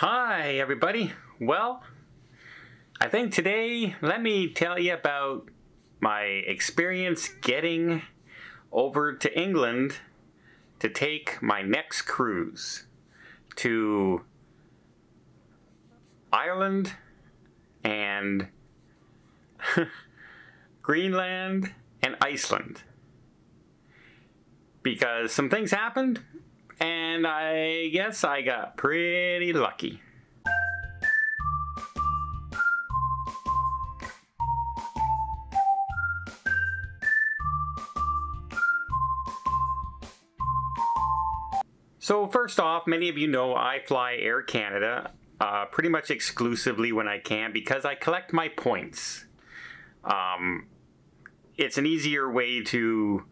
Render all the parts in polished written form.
Hi, everybody. Well, I think today, let me tell you about my experience getting over to England to take my next cruise to Ireland and Greenland and Iceland. Because some things happened, and I guess I got pretty lucky. So first off, many of you know I fly Air Canada pretty much exclusively when I can because I collect my points. It's an easier way to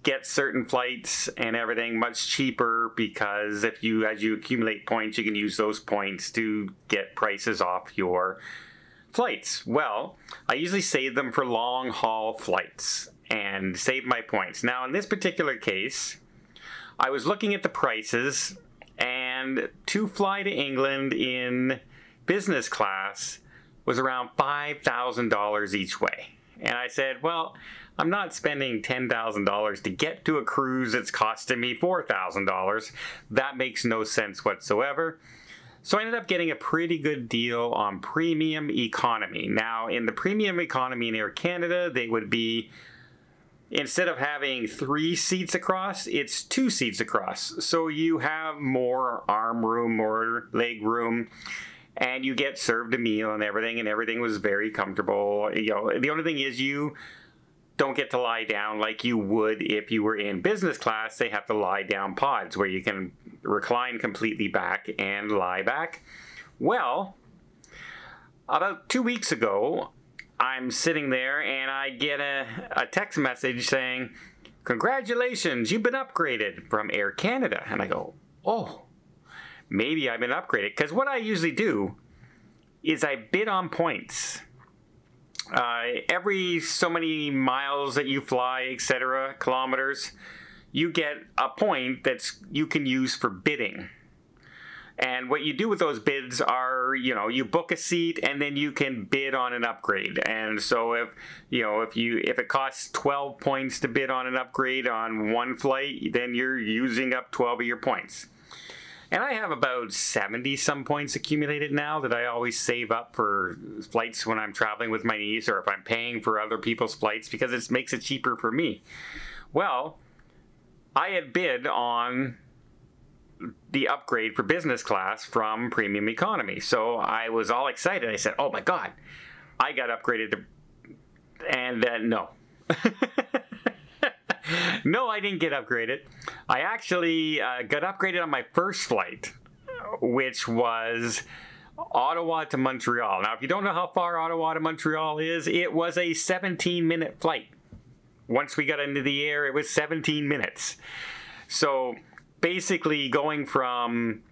get certain flights and everything much cheaper because as you accumulate points, you can use those points to get prices off your flights. Well, I usually save them for long haul flights and save my points. Now, in this particular case, I was looking at the prices, and to fly to England in business class was around $5,000 each way. And I said, well, I'm not spending $10,000 to get to a cruise that's costing me $4,000. That makes no sense whatsoever. So I ended up getting a pretty good deal on premium economy. Now, in the premium economy in Air Canada, they would be, instead of having 3 seats across, it's 2 seats across. So you have more arm room, more leg room, and you get served a meal and everything was very comfortable. The only thing is you don't get to lie down like you would if you were in business class. They have to lie down pods where you can recline completely back and lie back. Well, about 2 weeks ago, I'm sitting there and I get a text message saying, congratulations, you've been upgraded from Air Canada. And I go, oh, maybe I've been upgraded. Because what I usually do is I bid on points. Every so many miles that you fly, etc., kilometers, you get a point that you can use for bidding. And what you do with those bids are, you book a seat and then you can bid on an upgrade. And so if it costs 12 points to bid on an upgrade on one flight, then you're using up 12 of your points. And I have about 70 some points accumulated now that I always save up for flights when I'm traveling with my niece or if I'm paying for other people's flights because it makes it cheaper for me. Well, I had bid on the upgrade for business class from premium economy. So I was all excited. I said, oh my God, I got upgraded to, and no. No, I didn't get upgraded. I actually got upgraded on my first flight, which was Ottawa to Montreal. Now, if you don't know how far Ottawa to Montreal is, it was a 17-minute flight. Once we got into the air, it was 17 minutes. So basically going from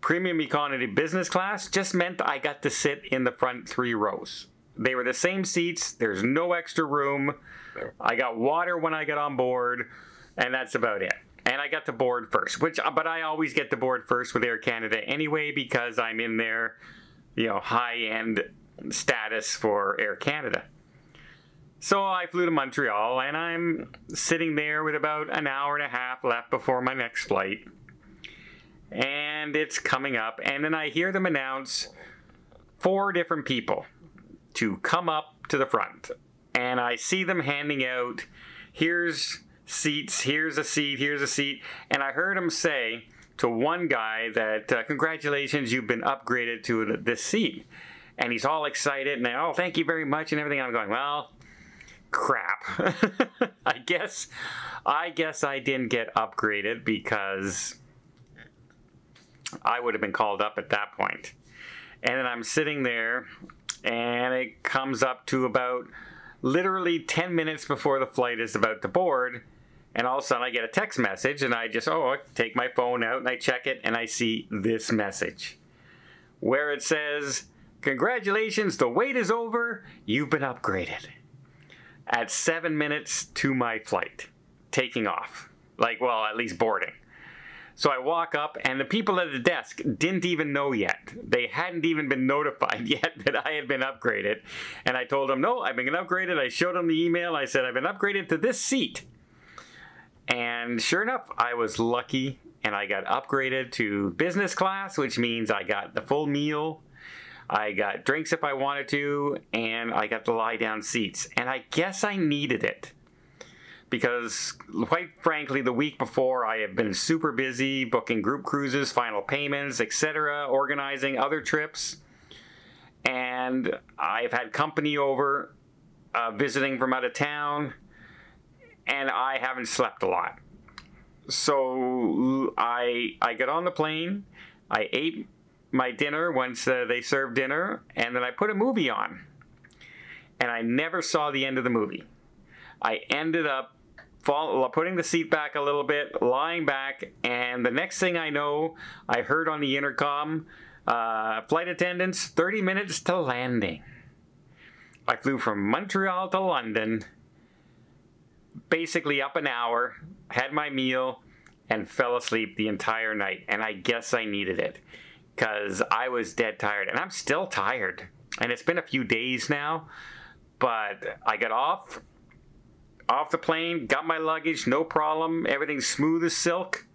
premium economy to business class just meant I got to sit in the front 3 rows. They were the same seats. There's no extra room. I got water when I got on board, and that's about it. And I got to board first, but I always get to board first with Air Canada anyway because I'm in their, high-end status for Air Canada. So I flew to Montreal, and I'm sitting there with about an hour and a half left before my next flight. And it's coming up, and then I hear them announce 4 different people to come up to the front. And I see them handing out, here's seats, here's a seat, here's a seat. And I heard him say to one guy that, congratulations, you've been upgraded to this seat. And he's all excited, and oh, thank you very much, and everything. I'm going, well, crap. I guess I didn't get upgraded because I would have been called up at that point. And then I'm sitting there, and it comes up to about literally 10 minutes before the flight is about to board, and all of a sudden I get a text message, and I just, I take my phone out and I check it, and I see this message where it says, congratulations, the wait is over, you've been upgraded. At 7 minutes to my flight, taking off. At least boarding. So I walk up, and the people at the desk didn't even know yet. They hadn't even been notified yet that I had been upgraded. And I told them, no, I've been upgraded. I showed them the email. I said, I've been upgraded to this seat. And sure enough, I was lucky, and I got upgraded to business class, which means I got the full meal. I got drinks if I wanted to, and I got the lie-down seats. And I guess I needed it. Because, quite frankly, the week before, I have been super busy booking group cruises, final payments, etc., organizing other trips. And I've had company over, visiting from out of town, and I haven't slept a lot. So I got on the plane, I ate my dinner once they served dinner, and then I put a movie on. And I never saw the end of the movie. I ended up putting the seat back a little bit, lying back, and the next thing I know, I heard on the intercom, flight attendants, 30 minutes to landing. I flew from Montreal to London, basically up an hour, had my meal, and fell asleep the entire night. And I guess I needed it, because I was dead tired, and I'm still tired. And it's been a few days now, but I got off the plane, got my luggage, no problem. Everything's smooth as silk.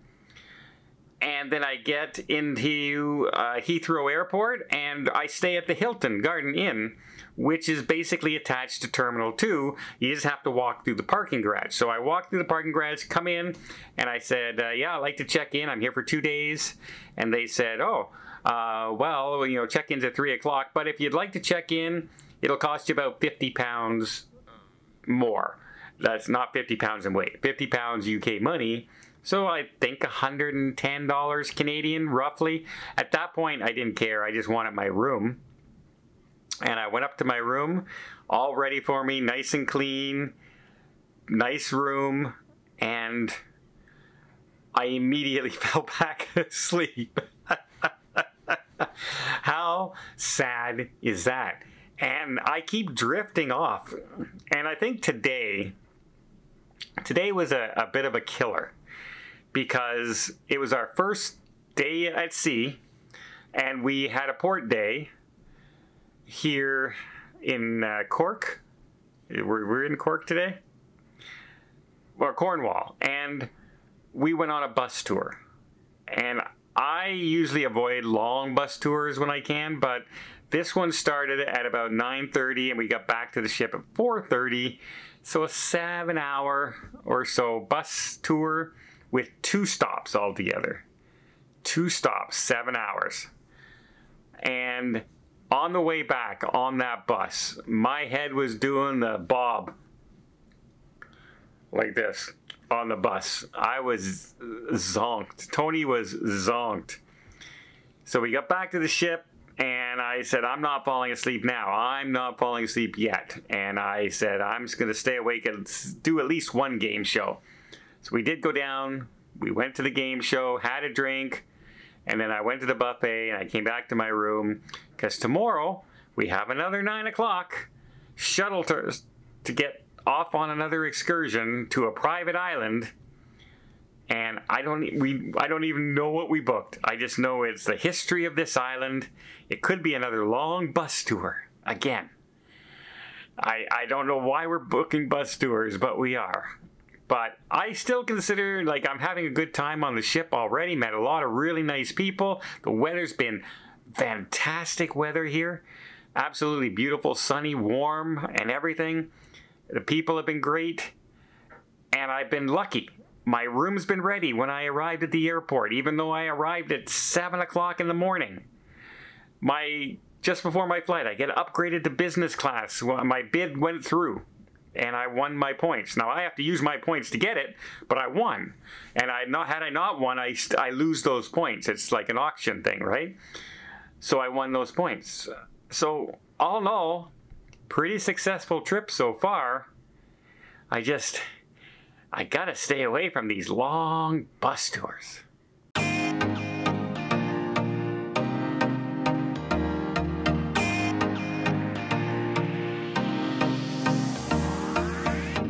And then I get into Heathrow Airport, and I stay at the Hilton Garden Inn, which is basically attached to Terminal 2. You just have to walk through the parking garage. So I walked through the parking garage, come in, and I said, yeah, I'd like to check in. I'm here for 2 days. And they said, oh, well, you know, check-in's at 3 o'clock, but if you'd like to check in, it'll cost you about £50 more. That's not £50 in weight, £50 UK money. So I think $110 Canadian, roughly. At that point, I didn't care. I just wanted my room. And I went up to my room, all ready for me, nice and clean, nice room, and I immediately fell back asleep. How sad is that? And I keep drifting off. And I think today was a bit of a killer, because it was our first day at sea, and we had a port day here in Cork. We're in Cork today? Or Cornwall. And we went on a bus tour. And I usually avoid long bus tours when I can, but this one started at about 9:30, and we got back to the ship at 4:30. So a 7-hour or so bus tour with 2 stops altogether. 2 stops, 7 hours. And on the way back on that bus, my head was doing the bob like this on the bus. I was zonked. Tony was zonked. So we got back to the ship, and I said, I'm not falling asleep now. I'm not falling asleep yet. And I said, I'm just going to stay awake and do at least one game show. So we did go down. We went to the game show, had a drink, and then I went to the buffet, and I came back to my room, because tomorrow we have another 9 o'clock shuttle to get off on another excursion to a private island. And I don't even know what we booked. I just know it's the history of this island. It could be another long bus tour again. I don't know why we're booking bus tours, but we are. But I still consider, like, I'm having a good time on the ship already. Met a lot of really nice people. The weather's been fantastic weather here. Absolutely beautiful, sunny, warm, and everything. The people have been great. And I've been lucky. My room's been ready when I arrived at the airport, even though I arrived at 7 o'clock in the morning. Just before my flight, I get upgraded to business class. My bid went through, and I won my points. Now, I have to use my points to get it, but I won. And had I not won, I lose those points. It's like an auction thing, right? So I won those points. So, all in all, pretty successful trip so far. I gotta stay away from these long bus tours.